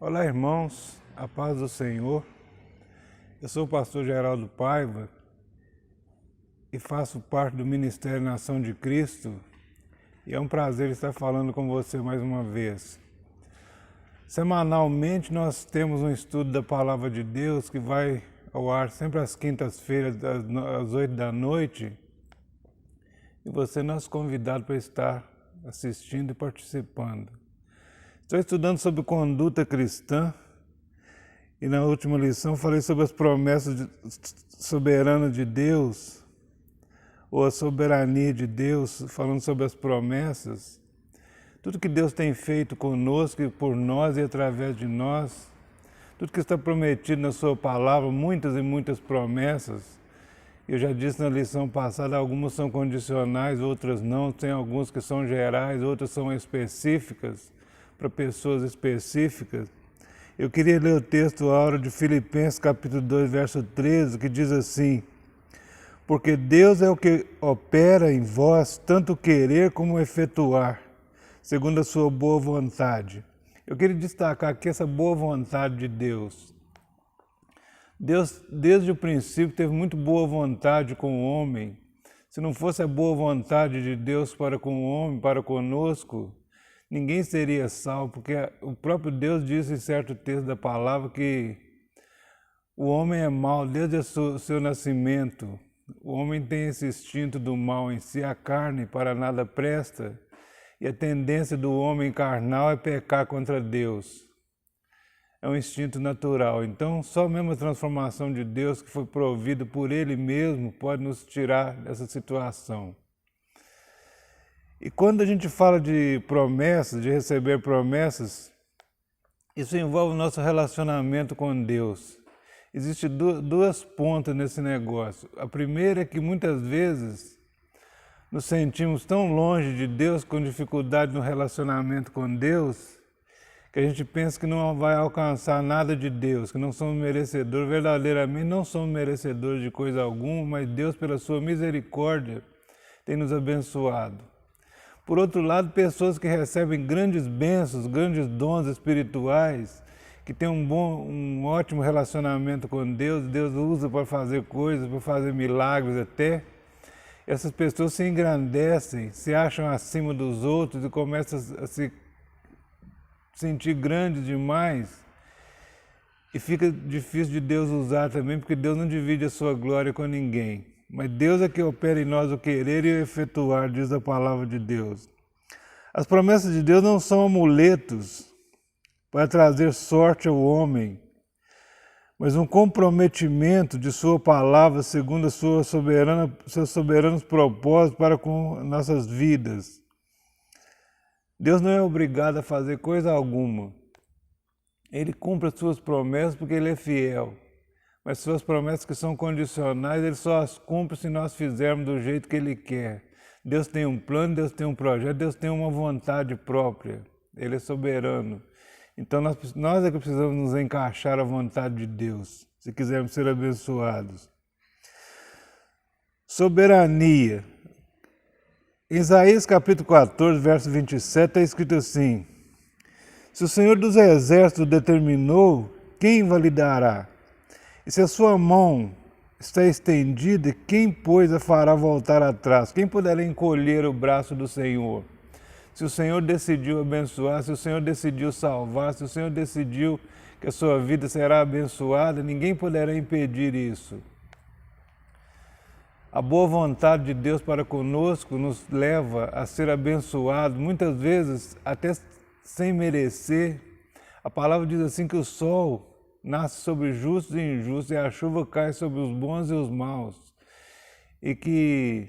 Olá, irmãos, a paz do Senhor. Eu sou o pastor Geraldo Paiva e faço parte do Ministério Nação de Cristo e é um prazer estar falando com você mais uma vez. Semanalmente nós temos um estudo da Palavra de Deus que vai ao ar sempre às quintas-feiras, às 8 da noite, e você é nosso convidado para estar assistindo e participando. Estou estudando sobre conduta cristã e na última lição falei sobre as promessas soberanas de Deus, ou a soberania de Deus, falando sobre as promessas. Tudo que Deus tem feito conosco e por nós e através de nós, tudo que está prometido na sua palavra, muitas e muitas promessas. Eu já disse na lição passada, algumas são condicionais, outras não, tem algumas que são gerais, outras são específicas, para pessoas específicas. Eu queria ler o texto áureo de Filipenses capítulo 2, verso 13, que diz assim: porque Deus é o que opera em vós, tanto querer como efetuar, segundo a sua boa vontade. Eu queria destacar aqui essa boa vontade de Deus. Deus, desde o princípio, teve muito boa vontade com o homem. Se não fosse a boa vontade de Deus para com o homem, para conosco, ninguém seria salvo, porque o próprio Deus disse em certo texto da palavra que o homem é mau desde o seu nascimento. O homem tem esse instinto do mal em si, a carne para nada presta, e a tendência do homem carnal é pecar contra Deus. É um instinto natural. Então, só mesmo a transformação de Deus, que foi provido por Ele mesmo, pode nos tirar dessa situação. E quando a gente fala de promessas, de receber promessas, isso envolve o nosso relacionamento com Deus. Existem duas pontas nesse negócio. A primeira é que muitas vezes nos sentimos tão longe de Deus, com dificuldade no relacionamento com Deus, que a gente pensa que não vai alcançar nada de Deus, que não somos merecedores, verdadeiramente não somos merecedores de coisa alguma, mas Deus, pela sua misericórdia, tem nos abençoado. Por outro lado, pessoas que recebem grandes bênçãos, grandes dons espirituais, que têm um ótimo relacionamento com Deus, Deus usa para fazer coisas, para fazer milagres até. Essas pessoas se engrandecem, se acham acima dos outros e começam a se sentir grandes demais. E fica difícil de Deus usar também, porque Deus não divide a sua glória com ninguém. Mas Deus é que opera em nós o querer e o efetuar, diz a palavra de Deus. As promessas de Deus não são amuletos para trazer sorte ao homem, mas um comprometimento de sua palavra segundo seus soberanos propósitos para com nossas vidas. Deus não é obrigado a fazer coisa alguma. Ele cumpre as suas promessas porque Ele é fiel. Mas suas promessas que são condicionais, Ele só as cumpre se nós fizermos do jeito que Ele quer. Deus tem um plano, Deus tem um projeto, Deus tem uma vontade própria. Ele é soberano. Então nós é que precisamos nos encaixar à vontade de Deus, se quisermos ser abençoados. Soberania. Em Isaías capítulo 14, verso 27, está escrito assim: se o Senhor dos Exércitos determinou, quem invalidará? E se a sua mão está estendida, quem, pois, a fará voltar atrás? Quem poderá encolher o braço do Senhor? Se o Senhor decidiu abençoar, se o Senhor decidiu salvar, se o Senhor decidiu que a sua vida será abençoada, ninguém poderá impedir isso. A boa vontade de Deus para conosco nos leva a ser abençoados, muitas vezes até sem merecer. A palavra diz assim que o sol nasce sobre justos e injustos, e a chuva cai sobre os bons e os maus, e que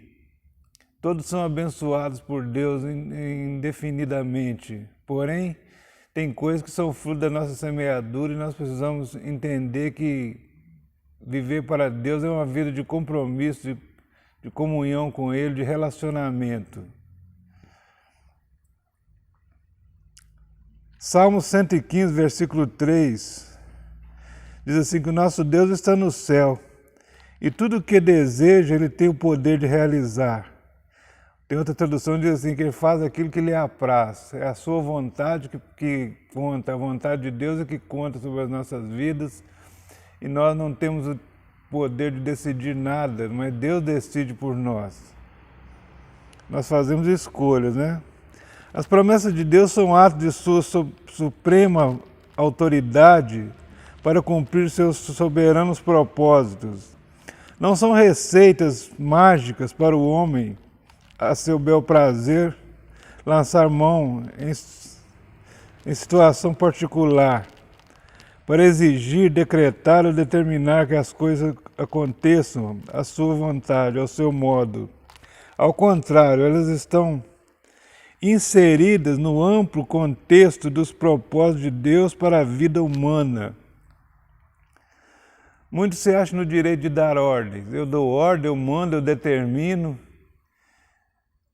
todos são abençoados por Deus indefinidamente. Porém, tem coisas que são fruto da nossa semeadura e nós precisamos entender que viver para Deus é uma vida de compromisso, de comunhão com Ele, de relacionamento. Salmo 115, versículo 3, diz assim que o nosso Deus está no céu e tudo o que deseja Ele tem o poder de realizar. Tem outra tradução que diz assim, que ele faz aquilo que lhe apraz. É a sua vontade que conta, a vontade de Deus é que conta sobre as nossas vidas. E nós não temos o poder de decidir nada, mas Deus decide por nós. Nós fazemos escolhas, né? As promessas de Deus são atos de sua suprema autoridade para cumprir seus soberanos propósitos. Não são receitas mágicas para o homem, a seu bel prazer, lançar mão em situação particular, para exigir, decretar ou determinar que as coisas aconteçam à sua vontade, ao seu modo. Ao contrário, elas estão inseridas no amplo contexto dos propósitos de Deus para a vida humana. Muitos se acham no direito de dar ordens. Eu dou ordem, eu mando, eu determino.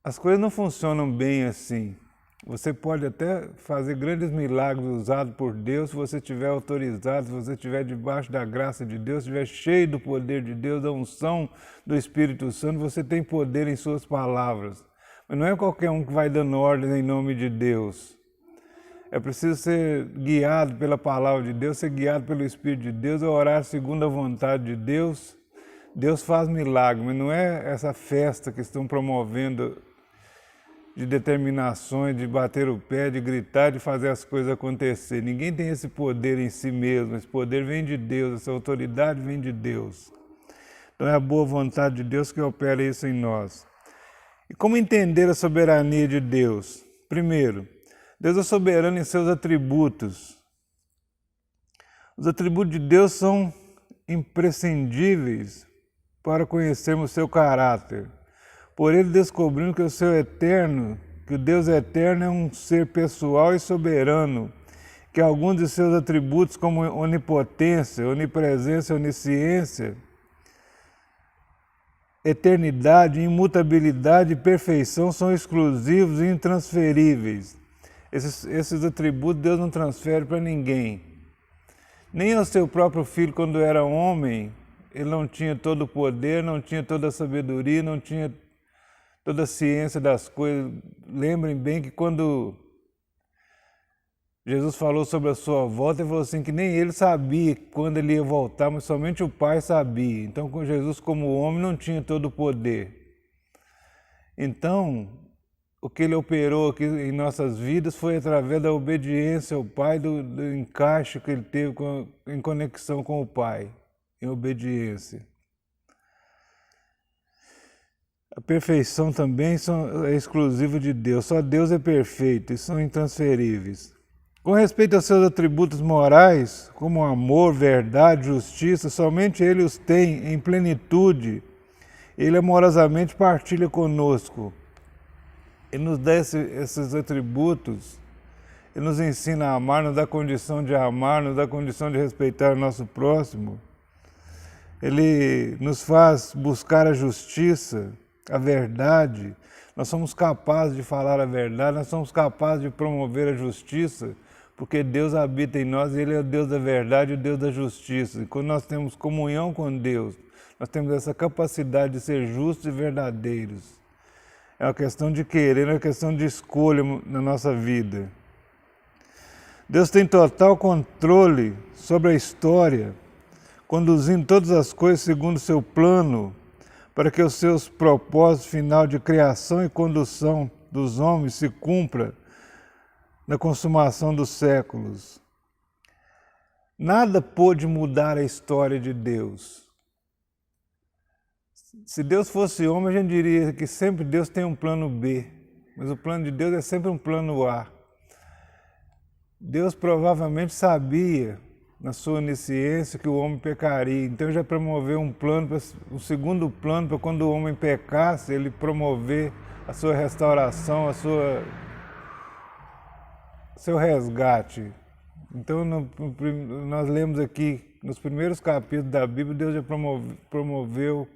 As coisas não funcionam bem assim. Você pode até fazer grandes milagres usados por Deus se você estiver autorizado, se você estiver debaixo da graça de Deus, se estiver cheio do poder de Deus, da unção do Espírito Santo, você tem poder em suas palavras. Mas não é qualquer um que vai dando ordens em nome de Deus. É preciso ser guiado pela palavra de Deus, ser guiado pelo Espírito de Deus, orar segundo a vontade de Deus. Deus faz milagre, mas não é essa festa que estão promovendo de determinações, de bater o pé, de gritar, de fazer as coisas acontecer. Ninguém tem esse poder em si mesmo, esse poder vem de Deus, essa autoridade vem de Deus. Então é a boa vontade de Deus que opera isso em nós. E como entender a soberania de Deus? Primeiro, Deus é soberano em seus atributos. Os atributos de Deus são imprescindíveis para conhecermos o seu caráter. Por ele descobrimos que o Deus eterno é um ser pessoal e soberano, que alguns de seus atributos como onipotência, onipresença, onisciência, eternidade, imutabilidade e perfeição são exclusivos e intransferíveis. Esses atributos Deus não transfere para ninguém. Nem ao seu próprio filho, quando era homem, ele não tinha todo o poder, não tinha toda a sabedoria, não tinha toda a ciência das coisas. Lembrem bem que quando Jesus falou sobre a sua volta, ele falou assim que nem ele sabia quando ele ia voltar, mas somente o Pai sabia. Então, Jesus como homem não tinha todo o poder. Então, o que ele operou aqui em nossas vidas foi através da obediência ao Pai, do encaixe que ele teve em conexão com o Pai, em obediência. A perfeição também é exclusiva de Deus, só Deus é perfeito e são intransferíveis. Com respeito aos seus atributos morais, como amor, verdade, justiça, somente Ele os tem em plenitude. Ele amorosamente partilha conosco. Ele nos dá esses atributos, Ele nos ensina a amar, nos dá condição de amar, nos dá condição de respeitar o nosso próximo. Ele nos faz buscar a justiça, a verdade. Nós somos capazes de falar a verdade, nós somos capazes de promover a justiça, porque Deus habita em nós e Ele é o Deus da verdade e o Deus da justiça. E quando nós temos comunhão com Deus, nós temos essa capacidade de ser justos e verdadeiros. É uma questão de querer, é uma questão de escolha na nossa vida. Deus tem total controle sobre a história, conduzindo todas as coisas segundo o seu plano, para que os seus propósitos final de criação e condução dos homens se cumpra na consumação dos séculos. Nada pôde mudar a história de Deus. Se Deus fosse homem, a gente diria que sempre Deus tem um plano B, mas o plano de Deus é sempre um plano A. Deus provavelmente sabia, na sua onisciência, que o homem pecaria, então já promoveu um segundo plano para quando o homem pecasse, ele promover a sua restauração, seu resgate. Então nós lemos aqui, nos primeiros capítulos da Bíblia, Deus já promoveu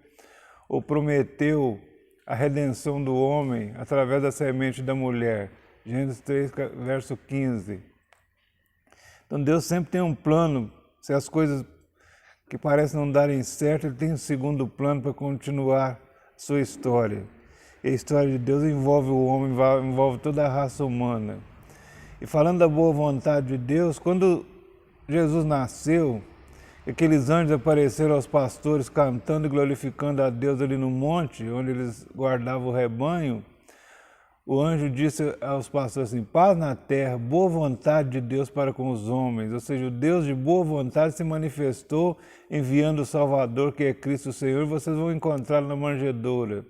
ou prometeu a redenção do homem através da semente da mulher. Gênesis 3, verso 15. Então Deus sempre tem um plano. Se as coisas que parecem não darem certo, Ele tem um segundo plano para continuar a sua história. E a história de Deus envolve o homem, envolve toda a raça humana. E falando da boa vontade de Deus, quando Jesus nasceu, aqueles anjos apareceram aos pastores cantando e glorificando a Deus ali no monte, onde eles guardavam o rebanho. O anjo disse aos pastores assim: paz na terra, boa vontade de Deus para com os homens. Ou seja, o Deus de boa vontade se manifestou enviando o Salvador, que é Cristo o Senhor, e vocês vão encontrá-lo na manjedoura.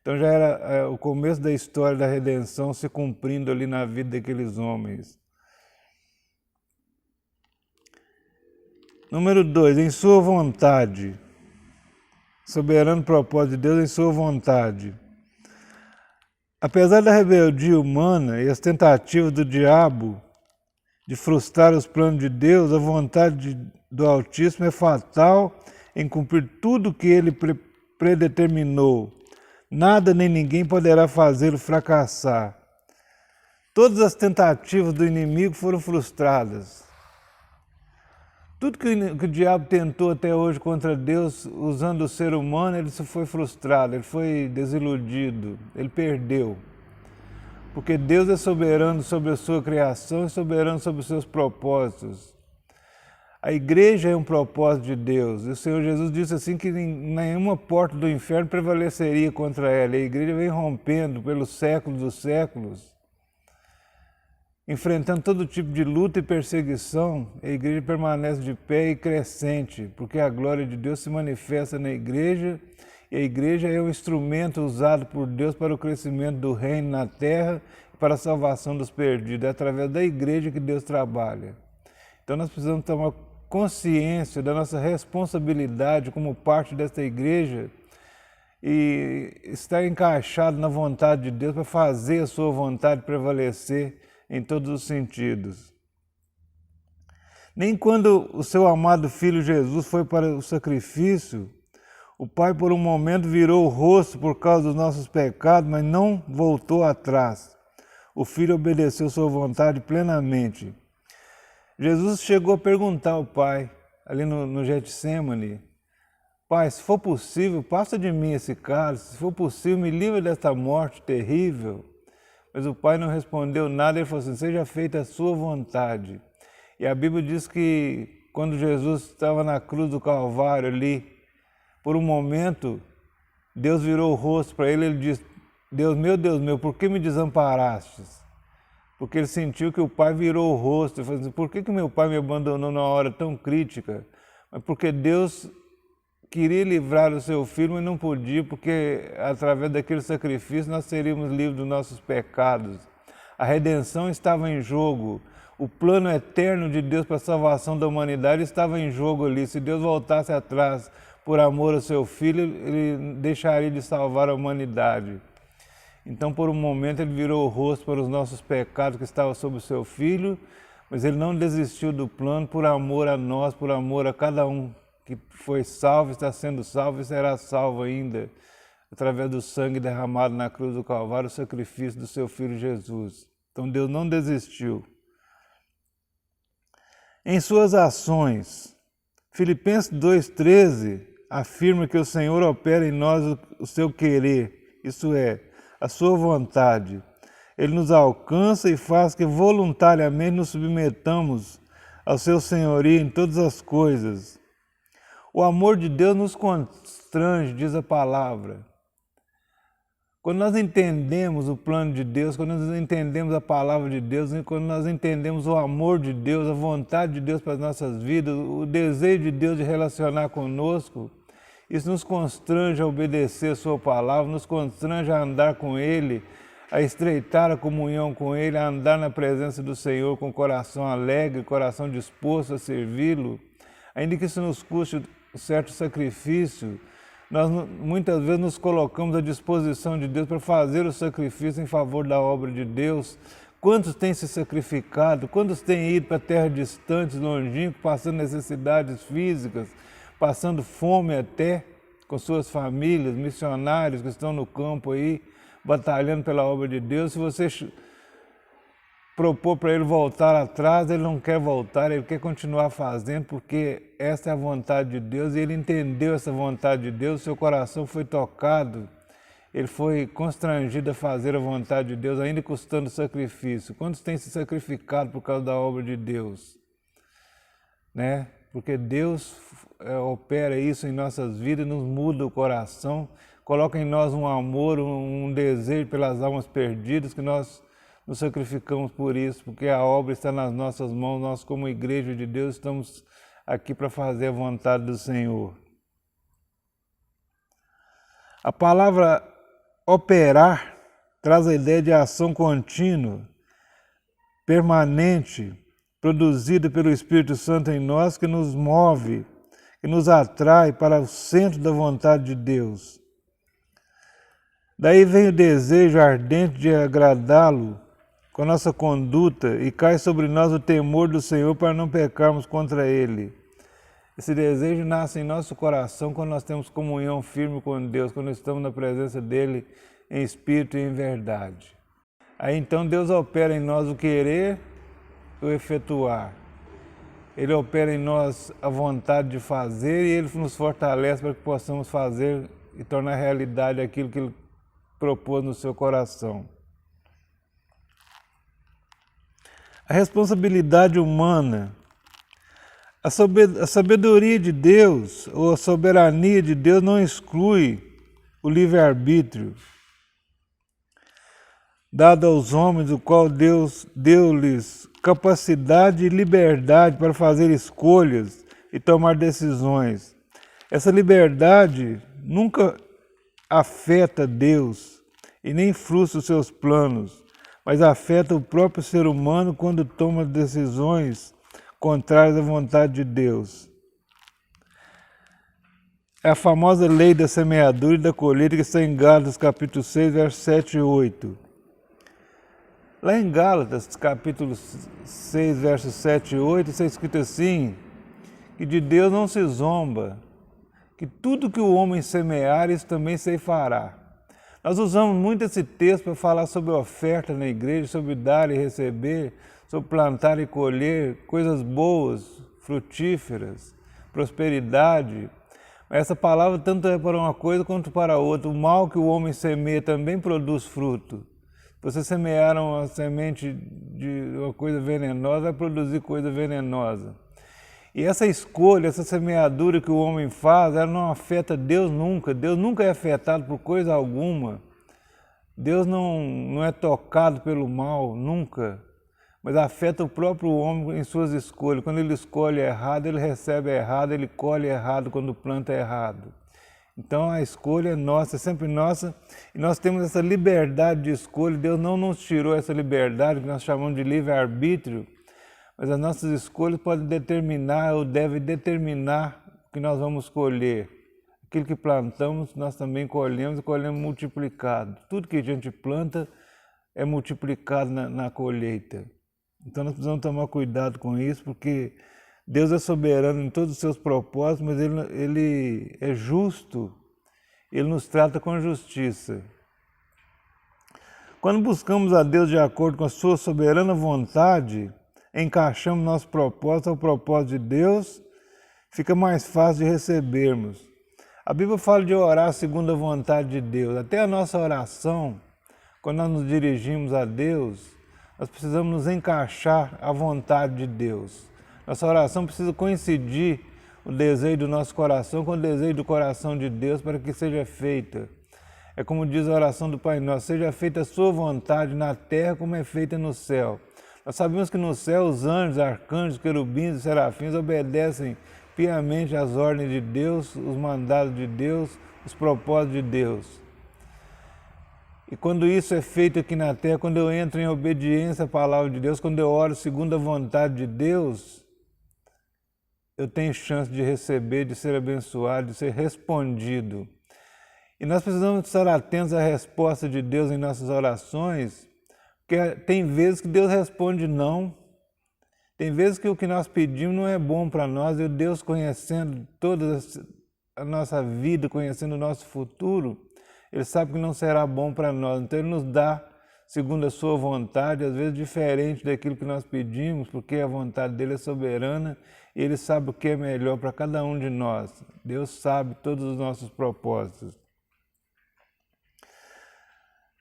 Então já era o começo da história da redenção se cumprindo ali na vida daqueles homens. Número 2, em sua vontade. Soberano propósito de Deus em sua vontade. Apesar da rebeldia humana e as tentativas do diabo de frustrar os planos de Deus, a vontade do Altíssimo é fatal em cumprir tudo o que ele predeterminou. Nada nem ninguém poderá fazê-lo fracassar. Todas as tentativas do inimigo foram frustradas. Tudo que o diabo tentou até hoje contra Deus, usando o ser humano, ele foi frustrado, ele foi desiludido, ele perdeu. Porque Deus é soberano sobre a sua criação e soberano sobre os seus propósitos. A igreja é um propósito de Deus. E o Senhor Jesus disse assim que nenhuma porta do inferno prevaleceria contra ela. A igreja vem rompendo pelos séculos dos séculos, enfrentando todo tipo de luta e perseguição. A igreja permanece de pé e crescente, porque a glória de Deus se manifesta na igreja, e a igreja é um instrumento usado por Deus para o crescimento do reino na terra e para a salvação dos perdidos. É através da igreja que Deus trabalha. Então nós precisamos tomar consciência da nossa responsabilidade como parte desta igreja e estar encaixado na vontade de Deus para fazer a sua vontade prevalecer em todos os sentidos. Nem quando o seu amado Filho Jesus foi para o sacrifício, o Pai por um momento virou o rosto por causa dos nossos pecados, mas não voltou atrás. O Filho obedeceu sua vontade plenamente. Jesus chegou a perguntar ao Pai, ali no Getsêmani: Pai, se for possível, passa de mim esse cálice, se for possível, me livre desta morte terrível. Mas o Pai não respondeu nada, ele falou assim: seja feita a sua vontade. E a Bíblia diz que quando Jesus estava na cruz do Calvário ali, por um momento, Deus virou o rosto para ele, ele disse: Deus meu, por que me desamparastes? Porque ele sentiu que o Pai virou o rosto. Ele falou assim: por que meu Pai me abandonou numa hora tão crítica? Mas porque Deus queria livrar o seu filho, mas não podia, porque através daquele sacrifício nós seríamos livres dos nossos pecados. A redenção estava em jogo. O plano eterno de Deus para a salvação da humanidade estava em jogo ali. Se Deus voltasse atrás por amor ao seu filho, ele deixaria de salvar a humanidade. Então, por um momento, ele virou o rosto para os nossos pecados que estavam sobre o seu filho, mas ele não desistiu do plano por amor a nós, por amor a cada um que foi salvo, está sendo salvo e será salvo ainda, através do sangue derramado na cruz do Calvário, o sacrifício do seu Filho Jesus. Então, Deus não desistiu. Em suas ações, Filipenses 2,13 afirma que o Senhor opera em nós o seu querer, isso é, a sua vontade. Ele nos alcança e faz que voluntariamente nos submetamos ao seu senhorio em todas as coisas. O amor de Deus nos constrange, diz a palavra. Quando nós entendemos o plano de Deus, quando nós entendemos a palavra de Deus, quando nós entendemos o amor de Deus, a vontade de Deus para as nossas vidas, o desejo de Deus de relacionar conosco, isso nos constrange a obedecer a sua palavra, nos constrange a andar com Ele, a estreitar a comunhão com Ele, a andar na presença do Senhor com coração alegre, coração disposto a servi-lo. Ainda que isso nos custe um certo sacrifício, nós muitas vezes nos colocamos à disposição de Deus para fazer o sacrifício em favor da obra de Deus. Quantos têm se sacrificado, quantos têm ido para terras distantes, longínquas, passando necessidades físicas, passando fome até com suas famílias, missionários que estão no campo aí, batalhando pela obra de Deus. Se você propor para ele voltar atrás, ele não quer voltar, ele quer continuar fazendo, porque essa é a vontade de Deus, e ele entendeu essa vontade de Deus, seu coração foi tocado, ele foi constrangido a fazer a vontade de Deus, ainda custando sacrifício. Quantos têm se sacrificado por causa da obra de Deus? Né? Porque Deus opera isso em nossas vidas, nos muda o coração, coloca em nós um amor, um desejo pelas almas perdidas, que nós nos sacrificamos por isso, porque a obra está nas nossas mãos, nós como igreja de Deus estamos aqui para fazer a vontade do Senhor. A palavra operar traz a ideia de ação contínua, permanente, produzida pelo Espírito Santo em nós, que nos move, que nos atrai para o centro da vontade de Deus. Daí vem o desejo ardente de agradá-lo com a nossa conduta e cai sobre nós o temor do Senhor para não pecarmos contra Ele. Esse desejo nasce em nosso coração quando nós temos comunhão firme com Deus, quando estamos na presença dEle em espírito e em verdade. Aí então Deus opera em nós o querer e o efetuar. Ele opera em nós a vontade de fazer e Ele nos fortalece para que possamos fazer e tornar realidade aquilo que Ele propôs no seu coração. A responsabilidade humana, a sabedoria de Deus ou a soberania de Deus não exclui o livre-arbítrio dado aos homens, o qual Deus deu-lhes capacidade e liberdade para fazer escolhas e tomar decisões. Essa liberdade nunca afeta Deus e nem frustra os seus planos, mas afeta o próprio ser humano quando toma decisões contrárias à vontade de Deus. É a famosa lei da semeadura e da colheita que está em Gálatas capítulo 6, versos 7 e 8. Lá em Gálatas capítulo 6, versos 7 e 8, está escrito assim, que de Deus não se zomba, que tudo que o homem semear, isso também ceifará. Nós usamos muito esse texto para falar sobre oferta na igreja, sobre dar e receber, sobre plantar e colher, coisas boas, frutíferas, prosperidade. Mas essa palavra tanto é para uma coisa quanto para outra. O mal que o homem semeia também produz fruto. Você semear uma semente de uma coisa venenosa, vai produzir coisa venenosa. E essa escolha, essa semeadura que o homem faz, ela não afeta Deus nunca. Deus nunca é afetado por coisa alguma. Deus não é tocado pelo mal, nunca. Mas afeta o próprio homem em suas escolhas. Quando ele escolhe errado, ele recebe errado, ele colhe errado quando planta errado. Então a escolha é nossa, é sempre nossa. E nós temos essa liberdade de escolha. Deus não nos tirou essa liberdade, que nós chamamos de livre-arbítrio. Mas as nossas escolhas podem determinar ou devem determinar o que nós vamos colher. Aquilo que plantamos, nós também colhemos e colhemos multiplicado. Tudo que a gente planta é multiplicado na colheita. Então nós precisamos tomar cuidado com isso, porque Deus é soberano em todos os seus propósitos, mas Ele é justo, Ele nos trata com justiça. Quando buscamos a Deus de acordo com a sua soberana vontade, encaixamos nosso propósito ao propósito de Deus, fica mais fácil de recebermos. A Bíblia fala de orar segundo a vontade de Deus. Até a nossa oração, quando nós nos dirigimos a Deus, nós precisamos nos encaixar à vontade de Deus. Nossa oração precisa coincidir o desejo do nosso coração com o desejo do coração de Deus para que seja feita. É como diz a oração do Pai Nosso, seja feita a sua vontade na terra como é feita no céu. Nós sabemos que no céu os anjos, arcanjos, querubins e serafins obedecem piamente às ordens de Deus, os mandados de Deus, os propósitos de Deus. E quando isso é feito aqui na terra, quando eu entro em obediência à palavra de Deus, quando eu oro segundo a vontade de Deus, eu tenho chance de receber, de ser abençoado, de ser respondido. E nós precisamos estar atentos à resposta de Deus em nossas orações, porque tem vezes que Deus responde não, tem vezes que o que nós pedimos não é bom para nós, e Deus conhecendo toda a nossa vida, conhecendo o nosso futuro, Ele sabe que não será bom para nós, então Ele nos dá segundo a sua vontade, às vezes diferente daquilo que nós pedimos, porque a vontade dEle é soberana, e Ele sabe o que é melhor para cada um de nós. Deus sabe todos os nossos propósitos.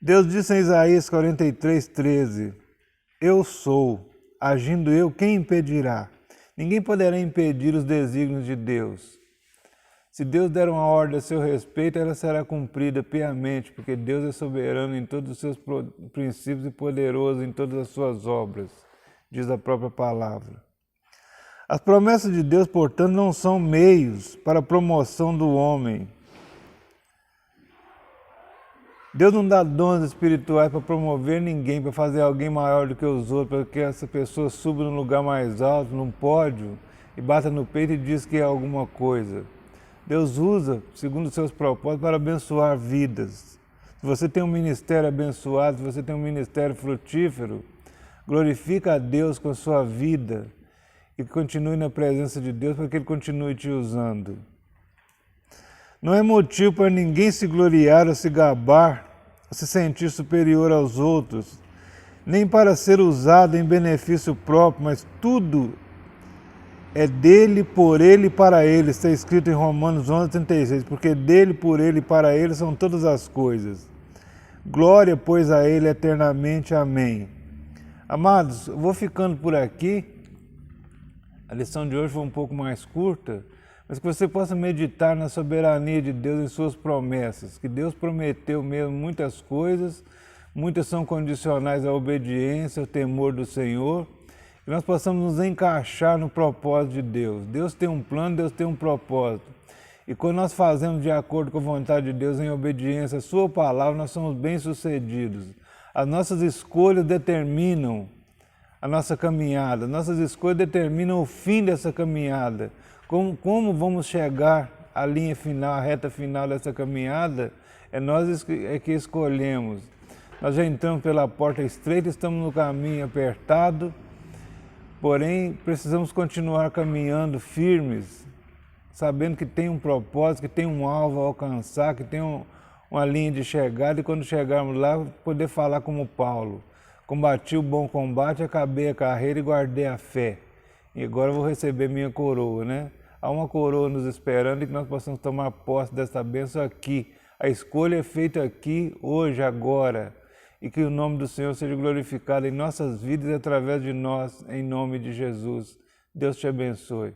Deus disse em Isaías 43:13, eu sou, agindo eu, quem impedirá? Ninguém poderá impedir os desígnios de Deus. Se Deus der uma ordem a seu respeito, ela será cumprida piamente, porque Deus é soberano em todos os seus princípios e poderoso em todas as suas obras, diz a própria palavra. As promessas de Deus, portanto, não são meios para a promoção do homem. Deus não dá dons espirituais para promover ninguém, para fazer alguém maior do que os outros, para que essa pessoa suba num lugar mais alto, num pódio, e bata no peito e diz que é alguma coisa. Deus usa, segundo os seus propósitos, para abençoar vidas. Se você tem um ministério abençoado, se você tem um ministério frutífero, glorifica a Deus com a sua vida e continue na presença de Deus para que Ele continue te usando. Não é motivo para ninguém se gloriar ou se gabar, ou se sentir superior aos outros, nem para ser usado em benefício próprio, mas tudo é dele, por ele e para ele. Está escrito em Romanos 11:36, porque dele, por ele e para ele são todas as coisas. Glória, pois, a ele eternamente. Amém. Amados, eu vou ficando por aqui. A lição de hoje foi um pouco mais curta, mas que você possa meditar na soberania de Deus e suas promessas, que Deus prometeu mesmo muitas coisas, muitas são condicionais à obediência, ao temor do Senhor, que nós possamos nos encaixar no propósito de Deus. Deus tem um plano, Deus tem um propósito. E quando nós fazemos de acordo com a vontade de Deus, em obediência à sua palavra, nós somos bem-sucedidos. As nossas escolhas determinam a nossa caminhada, nossas escolhas determinam o fim dessa caminhada. Como vamos chegar à linha final, à reta final dessa caminhada, é nós que escolhemos. Nós já entramos pela porta estreita, estamos no caminho apertado, porém precisamos continuar caminhando firmes, sabendo que tem um propósito, que tem um alvo a alcançar, que tem uma linha de chegada, e quando chegarmos lá, poder falar como Paulo. Combati o bom combate, acabei a carreira e guardei a fé. E agora eu vou receber minha coroa, né? Há uma coroa nos esperando e que nós possamos tomar posse dessa bênção aqui. A escolha é feita aqui, hoje, agora. E que o nome do Senhor seja glorificado em nossas vidas e através de nós, em nome de Jesus. Deus te abençoe.